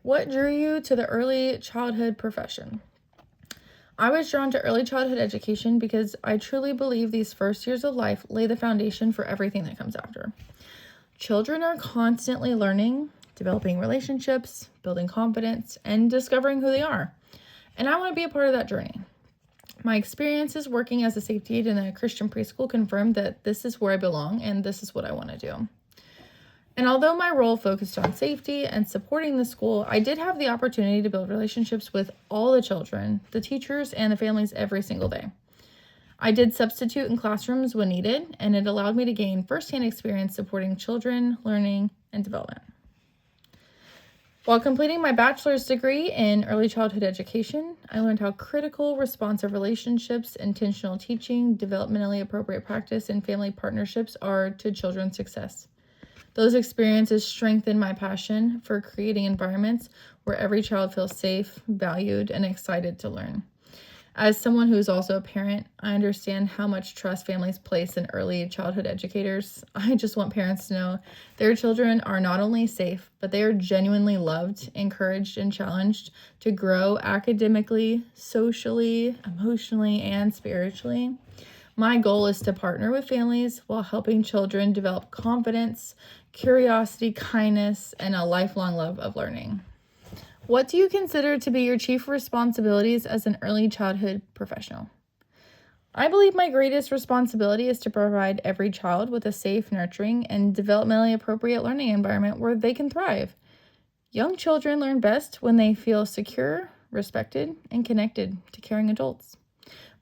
What drew you to the early childhood profession? I was drawn to early childhood education because I truly believe these first years of life lay the foundation for everything that comes after. Children are constantly learning, developing relationships, building confidence, and discovering who they are. And I want to be a part of that journey. My experiences working as a safety aide in a Christian preschool confirmed that this is where I belong and this is what I want to do. And although my role focused on safety and supporting the school, I did have the opportunity to build relationships with all the children, the teachers, and the families every single day. I did substitute in classrooms when needed, and it allowed me to gain firsthand experience supporting children, learning, and development. While completing my bachelor's degree in early childhood education, I learned how critical responsive relationships, intentional teaching, developmentally appropriate practice, and family partnerships are to children's success. Those experiences strengthened my passion for creating environments where every child feels safe, valued, and excited to learn. As someone who is also a parent, I understand how much trust families place in early childhood educators. I just want parents to know their children are not only safe, but they are genuinely loved, encouraged, and challenged to grow academically, socially, emotionally, and spiritually. My goal is to partner with families while helping children develop confidence, curiosity, kindness, and a lifelong love of learning. What do you consider to be your chief responsibilities as an early childhood professional? I believe my greatest responsibility is to provide every child with a safe, nurturing, and developmentally appropriate learning environment where they can thrive. Young children learn best when they feel secure, respected, and connected to caring adults.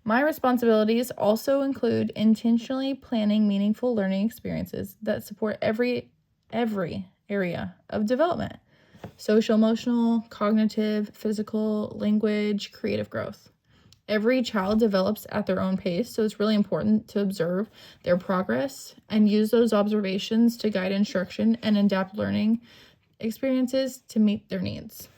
My responsibilities also include intentionally planning meaningful learning experiences that support every area of development: social, emotional, cognitive, physical, language, creative growth. Every child develops at their own pace, so it's really important to observe their progress and use those observations to guide instruction and adapt learning experiences to meet their needs.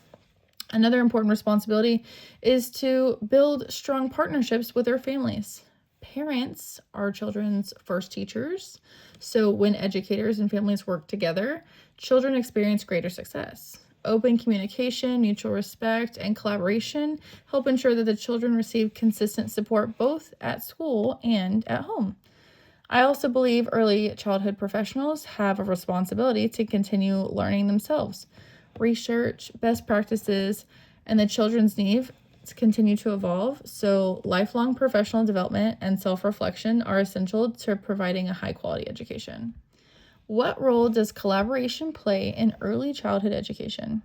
Another important responsibility is to build strong partnerships with their families. Parents are children's first teachers, so when educators and families work together, children experience greater success. Open communication, mutual respect, and collaboration help ensure that the children receive consistent support both at school and at home. I also believe early childhood professionals have a responsibility to continue learning themselves. Research, best practices, and the children's needs continue to evolve, so lifelong professional development and self-reflection are essential to providing a high-quality education. What role does collaboration play in early childhood education?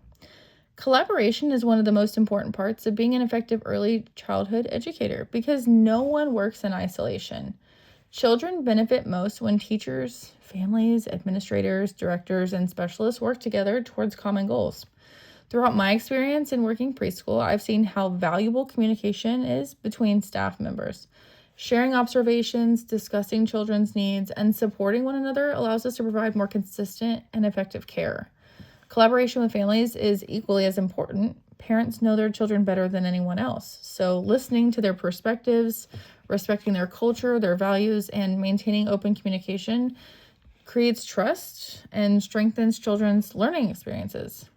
Collaboration is one of the most important parts of being an effective early childhood educator because no one works in isolation. Children benefit most when teachers, families, administrators, directors, and specialists work together towards common goals. Throughout my experience in working preschool, I've seen how valuable communication is between staff members. Sharing observations, discussing children's needs, and supporting one another allows us to provide more consistent and effective care. Collaboration with families is equally as important. Parents know their children better than anyone else, so listening to their perspectives, respecting their culture, their values, and maintaining open communication creates trust and strengthens children's learning experiences.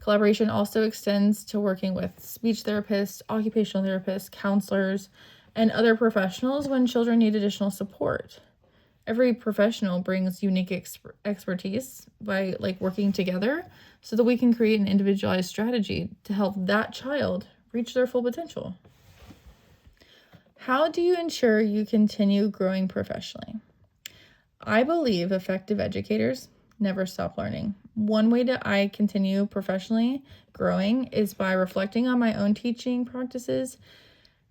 Collaboration also extends to working with speech therapists, occupational therapists, counselors, and other professionals when children need additional support. Every professional brings unique expertise by working together so that we can create an individualized strategy to help that child reach their full potential. How do you ensure you continue growing professionally? I believe effective educators never stop learning. One way that I continue professionally growing is by reflecting on my own teaching practices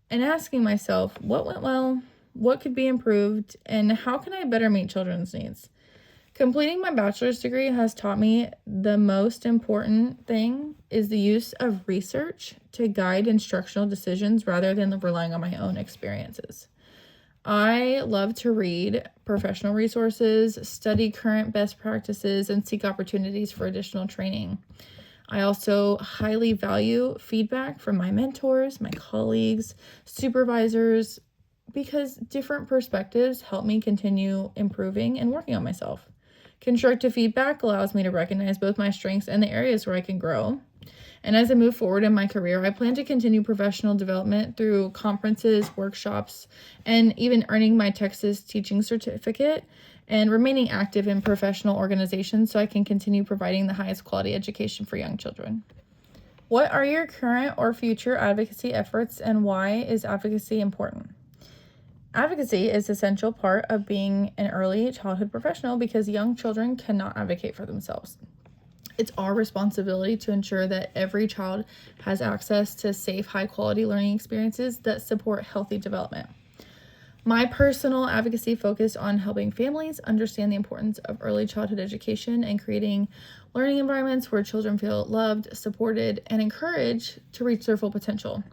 and asking myself what went well, what could be improved, and how can I better meet children's needs. Completing my bachelor's degree has taught me the most important thing is the use of research to guide instructional decisions rather than relying on my own experiences. I love to read professional resources, study current best practices, and seek opportunities for additional training. I also highly value feedback from my mentors, my colleagues, supervisors, because different perspectives help me continue improving and working on myself. Constructive feedback allows me to recognize both my strengths and the areas where I can grow. And as I move forward in my career, I plan to continue professional development through conferences, workshops, and even earning my Texas teaching certificate and remaining active in professional organizations so I can continue providing the highest quality education for young children. What are your current or future advocacy efforts, and why is advocacy important? Advocacy is an essential part of being an early childhood professional because young children cannot advocate for themselves. It's our responsibility to ensure that every child has access to safe, high-quality learning experiences that support healthy development. My personal advocacy focused on helping families understand the importance of early childhood education and creating learning environments where children feel loved, supported, and encouraged to reach their full potential.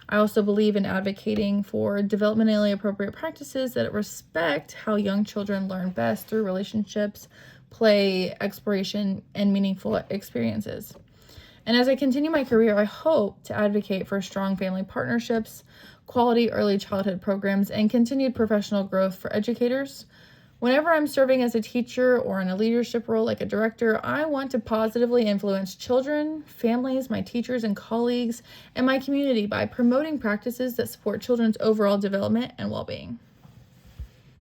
I also believe in advocating for developmentally appropriate practices that respect how young children learn best through relationships, play, exploration, and meaningful experiences. And as I continue my career, I hope to advocate for strong family partnerships, quality early childhood programs, and continued professional growth for educators. Whenever I'm serving as a teacher or in a leadership role like a director, I want to positively influence children, families, my teachers and colleagues, and my community by promoting practices that support children's overall development and well-being.